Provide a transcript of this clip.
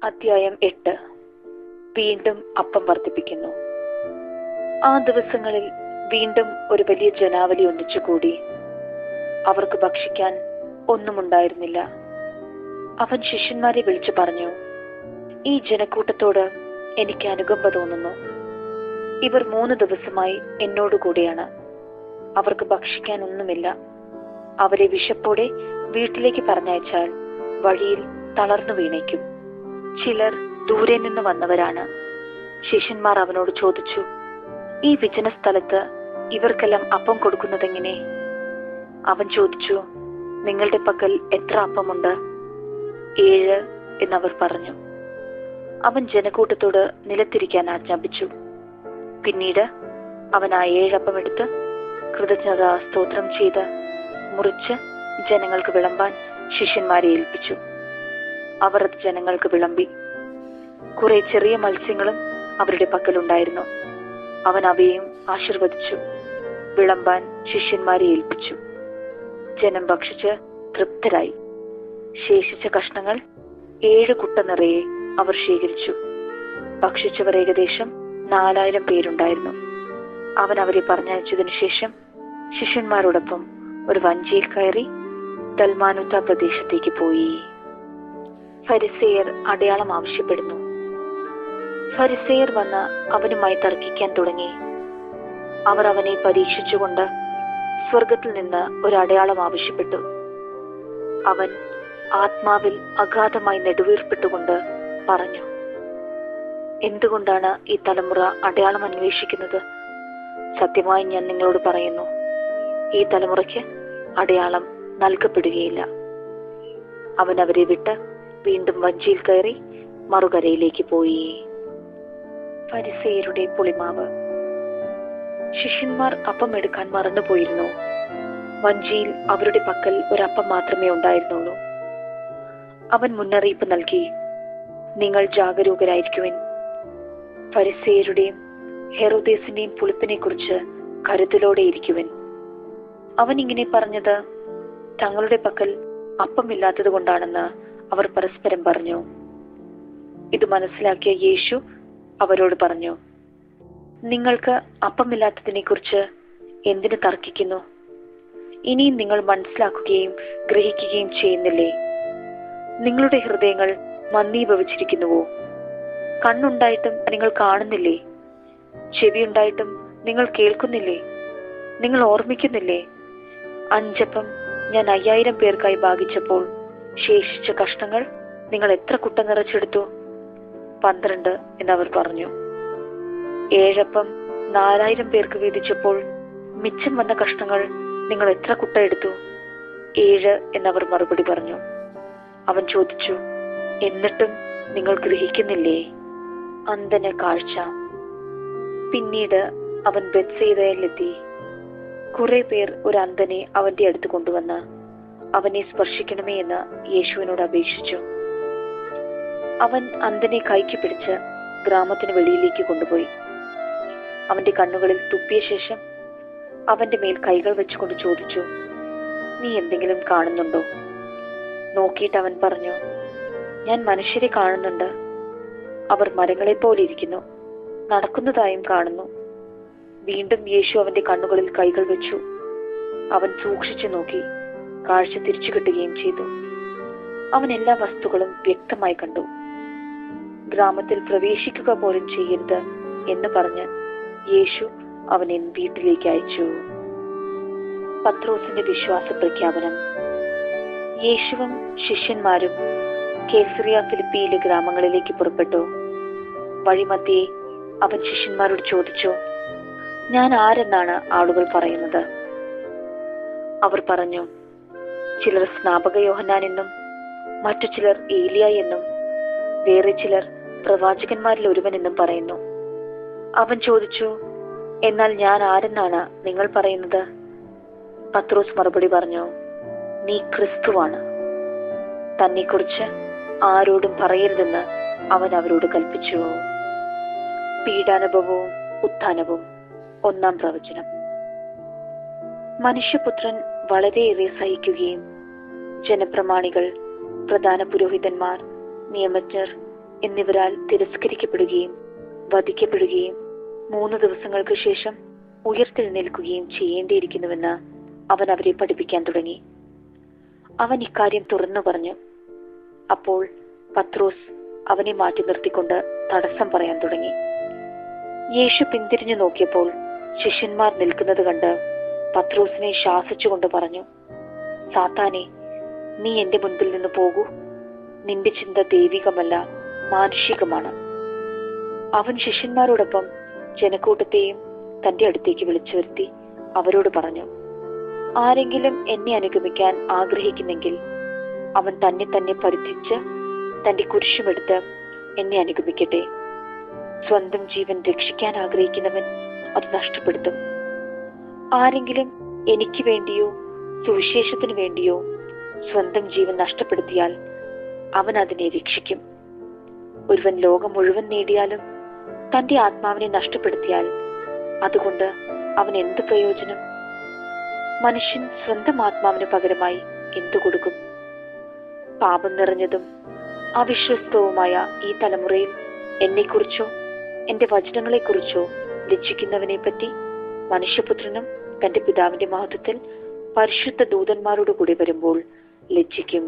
അധ്യായം 8. വീണ്ടും അപ്പം വർദ്ധിപ്പിക്കുന്നു. ആ ദിവസങ്ങളിൽ വീണ്ടും ഒരു വലിയ ജനാവലി ഒന്നിച്ചുകൂടി. അവർക്ക് ഭക്ഷിക്കാൻ ഒന്നുമുണ്ടായിരുന്നില്ല. അവൻ ശിഷ്യന്മാരെ വിളിച്ചു പറഞ്ഞു, ഈ ജനക്കൂട്ടത്തോട് എനിക്ക് അനുകമ്പ തോന്നുന്നു. ഇവർ 3 ദിവസമായി എന്നോടുകൂടിയാണ്. അവർക്ക് ഭക്ഷിക്കാൻ ഒന്നുമില്ല. അവരെ വിശപ്പോടെ വീട്ടിലേക്ക് പറഞ്ഞയച്ചാൽ വഴിയിൽ തളർന്നു വീണേക്കും. ചിലർ ദൂരെ നിന്ന് വന്നവരാണ്. ശിഷ്യന്മാർ അവനോട് ചോദിച്ചു, ഈ വിജന സ്ഥലത്ത് ഇവർക്കെല്ലാം അപ്പം കൊടുക്കുന്നതെങ്ങനെ? അവൻ ചോദിച്ചു, നിങ്ങളുടെ പക്കൽ എത്ര അപ്പമുണ്ട്? 7 എന്നവർ പറഞ്ഞു. അവൻ ജനക്കൂട്ടത്തോട് നിലത്തിരിക്കാൻ ആജ്ഞാപിച്ചു. പിന്നീട് അവൻ ആ 7 അപ്പം എടുത്ത് കൃതജ്ഞതാ സ്തോത്രം ചെയ്ത് മുറിച്ച് ജനങ്ങൾക്ക് വിളമ്പാൻ ശിഷ്യന്മാരെ ഏൽപ്പിച്ചു. അവർ അത് ജനങ്ങൾക്ക് വിളമ്പി. കുറെ ചെറിയ മത്സ്യങ്ങളും അവരുടെ പക്കലുണ്ടായിരുന്നു. അവൻ അവയും ആശീർവദിച്ചു വിളമ്പാൻ ശിഷ്യന്മാരെ ഏൽപ്പിച്ചു. ജനം ഭക്ഷിച്ച് തൃപ്തരായി. ശേഷിച്ച കഷ്ണങ്ങൾ 7 കുട്ട നിറയെ അവർ ശേഖരിച്ചു. ഭക്ഷിച്ചവർ ഏകദേശം 4000 പേരുണ്ടായിരുന്നു. അവൻ അവരെ പറഞ്ഞയച്ചതിനു ശേഷം ശിഷ്യന്മാരോടൊപ്പം ഒരു വഞ്ചിയിൽ കയറി ദൽമാനുത്ത പ്രദേശത്തേക്ക് പോയി. ഫരിസേയർ അടയാളം ആവശ്യപ്പെടുന്നു. ഫരിസേയർ വന്ന് അവനുമായി തർക്കിക്കാൻ തുടങ്ങി. അവർ അവനെ പരീക്ഷിച്ചുകൊണ്ട് സ്വർഗത്തിൽ നിന്ന് ഒരു അടയാളം ആവശ്യപ്പെട്ടു. അവൻ ആത്മാവിൽ അഗാധമായി നെടുവീർപ്പിട്ടുകൊണ്ട് പറഞ്ഞു, എന്തുകൊണ്ടാണ് ഈ തലമുറ അടയാളം അന്വേഷിക്കുന്നത്? സത്യമായി ഞാൻ നിങ്ങളോട് പറയുന്നു, ഈ തലമുറയ്ക്ക് അടയാളം നൽകപ്പെടുകയില്ല. അവൻ അവരെ വിട്ട് വീണ്ടും വഞ്ചിയിൽ കയറി മറുകരയിലേക്ക് പോയി. ഫരിസേയരുടെ പുളിമാവ്. ശിഷ്യന്മാർ അപ്പം എടുക്കാൻ മറന്നുപോയിരുന്നു. വഞ്ചിയിൽ അവരുടെ പക്കൽ ഒരപ്പം മാത്രമേ ഉണ്ടായിരുന്നുള്ളൂ. അവൻ മുന്നറിയിപ്പ് നൽകി, നിങ്ങൾ ജാഗരൂകരായിരിക്കുവിൻ. ഫരിസേയരുടെയും ഹെറോദേസിന്റെയും പുളിപ്പിനെ കുറിച്ച് കരുതലോടെ ഇരിക്കുവിൻ. അവൻ ഇങ്ങനെ പറഞ്ഞത് തങ്ങളുടെ പക്കൽ അപ്പമില്ലാത്തത് കൊണ്ടാണെന്ന് അവർ പരസ്പരം പറഞ്ഞു. ഇത് മനസ്സിലാക്കിയ യേശു അവരോട് പറഞ്ഞു, നിങ്ങൾക്ക് അപ്പമില്ലാത്തതിനെ കുറിച്ച് എന്തിനു തർക്കിക്കുന്നു? ഇനിയും നിങ്ങൾ മനസ്സിലാക്കുകയും ഗ്രഹിക്കുകയും ചെയ്യുന്നില്ലേ? നിങ്ങളുടെ ഹൃദയങ്ങൾ മന്ദീഭവിച്ചിരിക്കുന്നുവോ? കണ്ണുണ്ടായിട്ടും നിങ്ങൾ കാണുന്നില്ലേ? ചെവിയുണ്ടായിട്ടും നിങ്ങൾ കേൾക്കുന്നില്ലേ? നിങ്ങൾ ഓർമ്മിക്കുന്നില്ലേ? 5 അപ്പം ഞാൻ 5000 പേർക്കായി ഭാഗിച്ചപ്പോൾ ശേഷിച്ച കഷ്ണങ്ങൾ നിങ്ങൾ എത്ര കുട്ട നിറച്ചെടുത്തു? 12 എന്നവർ പറഞ്ഞു. 7 അപ്പം 4000 പേർക്ക് വീതിച്ചപ്പോൾ മിച്ചം വന്ന കഷ്ണങ്ങൾ നിങ്ങൾ എത്ര കുട്ട എടുത്തു? 7 എന്നവർ മറുപടി പറഞ്ഞു. അവൻ ചോദിച്ചു, എന്നിട്ടും നിങ്ങൾ ഗ്രഹിക്കുന്നില്ലേ? അന്ധന് കാഴ്ച. പിന്നീട് അവൻ ബെത്സയിദയിലെത്തി. കുറെ പേർ ഒരു അന്ധനെ അവന്റെ അടുത്ത് കൊണ്ടുവന്ന് അവനെ സ്പർശിക്കണമേ എന്ന് യേശുവിനോട് അപേക്ഷിച്ചു. അവൻ അന്ധനെ കൈക്ക് പിടിച്ച് ഗ്രാമത്തിന് വെളിയിലേക്ക് കൊണ്ടുപോയി. അവന്റെ കണ്ണുകളിൽ തുപ്പിയ ശേഷം അവന്റെ മേൽ കൈകൾ വെച്ചുകൊണ്ട് ചോദിച്ചു, നീ എന്തെങ്കിലും കാണുന്നുണ്ടോ? നോക്കിയിട്ട് അവൻ പറഞ്ഞു, ഞാൻ മനുഷ്യരെ കാണുന്നുണ്ട്. അവർ മരങ്ങളെ പോലെ ഇരിക്കുന്നു, നടക്കുന്നതായും കാണുന്നു. വീണ്ടും യേശു അവന്റെ കണ്ണുകളിൽ കൈകൾ വെച്ചു. അവൻ സൂക്ഷിച്ചു നോക്കി, കാഴ്ച തിരിച്ചു കിട്ടുകയും ചെയ്തു. അവൻ എല്ലാ വസ്തുക്കളും വ്യക്തമായി കണ്ടു. ഗ്രാമത്തിൽ പ്രവേശിക്കുക പോലും ചെയ്യരുത് എന്ന് പറഞ്ഞ് യേശു അവനെ വീട്ടിലേക്ക് അയച്ചു. പത്രോസിന്റെ വിശ്വാസ പ്രഖ്യാപനം. യേശുവും ശിഷ്യന്മാരും കേസറിയ ഫിലിപ്പിയിലെ ഗ്രാമങ്ങളിലേക്ക് പുറപ്പെട്ടു. വഴിമധ്യേ അവൻ ശിഷ്യന്മാരോട് ചോദിച്ചു, ഞാൻ ആരെന്നാണ് ആളുകൾ പറയുന്നത്? അവർ പറഞ്ഞു, ചിലർ സ്നാപക യോഹന്നാൻ എന്നും മറ്റു ചിലർ ഏലിയ എന്നും വേറെ ചിലർ പ്രവാചകന്മാരിൽ ഒരുവൻ എന്നും പറയുന്നു. അവൻ ചോദിച്ചു, എന്നാൽ ഞാൻ ആരെന്നാണ് നിങ്ങൾ പറയുന്നത്? പത്രോസ് മറുപടി പറഞ്ഞു, നീ ക്രിസ്തുവാണ്. തന്നെക്കുറിച്ച് ആരോടും പറയരുതെന്ന് അവൻ അവരോട് കൽപ്പിച്ചു. പീഡാനുഭവവും ഉത്ഥാനവും. 1-ാം പ്രവചനം. മനുഷ്യപുത്രൻ വളരെയേറെ സഹിക്കുകയും ജനപ്രമാണികൾ, പ്രധാന പുരോഹിതന്മാർ, നിയമജ്ഞർ എന്നിവരാൽ തിരസ്കരിക്കപ്പെടുകയും വധിക്കപ്പെടുകയും 3 ദിവസങ്ങൾക്ക് ശേഷം ഉയർത്തെഴുന്നേൽക്കുകയും ചെയ്യേണ്ടിയിരിക്കുന്നുവെന്ന് അവൻ അവരെ പഠിപ്പിക്കാൻ തുടങ്ങി. അവൻ ഇക്കാര്യം തുറന്നു പറഞ്ഞു. അപ്പോൾ പത്രോസ് അവനെ മാറ്റി നിർത്തിക്കൊണ്ട് തടസ്സം പറയാൻ തുടങ്ങി. യേശു പിന്തിരിഞ്ഞു നോക്കിയപ്പോൾ ശിഷ്യന്മാർ നിൽക്കുന്നത് കണ്ട് പത്രോസിനെ ശാസിച്ചുകൊണ്ട് പറഞ്ഞു, സാത്താനെ, നീ എന്റെ മുൻപിൽ നിന്ന് പോകൂ. നിന്റെ ചിന്ത ദൈവികമല്ല, മാനുഷികമാണ്. അവൻ ശിഷ്യന്മാരോടൊപ്പം ജനക്കൂട്ടത്തെയും തന്റെ അടുത്തേക്ക് വിളിച്ചു വരുത്തി അവരോട് പറഞ്ഞു, ആരെങ്കിലും എന്നെ അനുഗമിക്കാൻ ആഗ്രഹിക്കുന്നെങ്കിൽ അവൻ തന്നെ പരിത്യജിച്ച് തന്റെ കുരിശുമെടുത്ത് എന്നെ അനുഗമിക്കട്ടെ. സ്വന്തം ജീവൻ രക്ഷിക്കാൻ ആഗ്രഹിക്കുന്നവൻ അത് നഷ്ടപ്പെടുത്തും. ആരെങ്കിലും എനിക്ക് വേണ്ടിയോ സുവിശേഷത്തിന് വേണ്ടിയോ സ്വന്തം ജീവൻ നഷ്ടപ്പെടുത്തിയാൽ അവൻ അതിനെ രക്ഷിക്കും. ഒരുവൻ ലോകം മുഴുവൻ നേടിയാലും തന്റെ ആത്മാവിനെ നഷ്ടപ്പെടുത്തിയാൽ അതുകൊണ്ട് അവൻ എന്ത് പ്രയോജനം? മനുഷ്യൻ സ്വന്തം ആത്മാവിന് പകരമായി എന്തു കൊടുക്കും? പാപം നിറഞ്ഞതും അവിശ്വസ്തവുമായ ഈ തലമുറയിൽ എന്നെക്കുറിച്ചോ എന്റെ വചനങ്ങളെക്കുറിച്ചോ ലജ്ജിക്കുന്നവനെ പറ്റി മനുഷ്യപുത്രനും തന്റെ പിതാവിന്റെ മഹത്വത്തിൽ പരിശുദ്ധ ദൂതന്മാരോട് കൂടി വരുമ്പോൾ ലജ്ജിക്കും.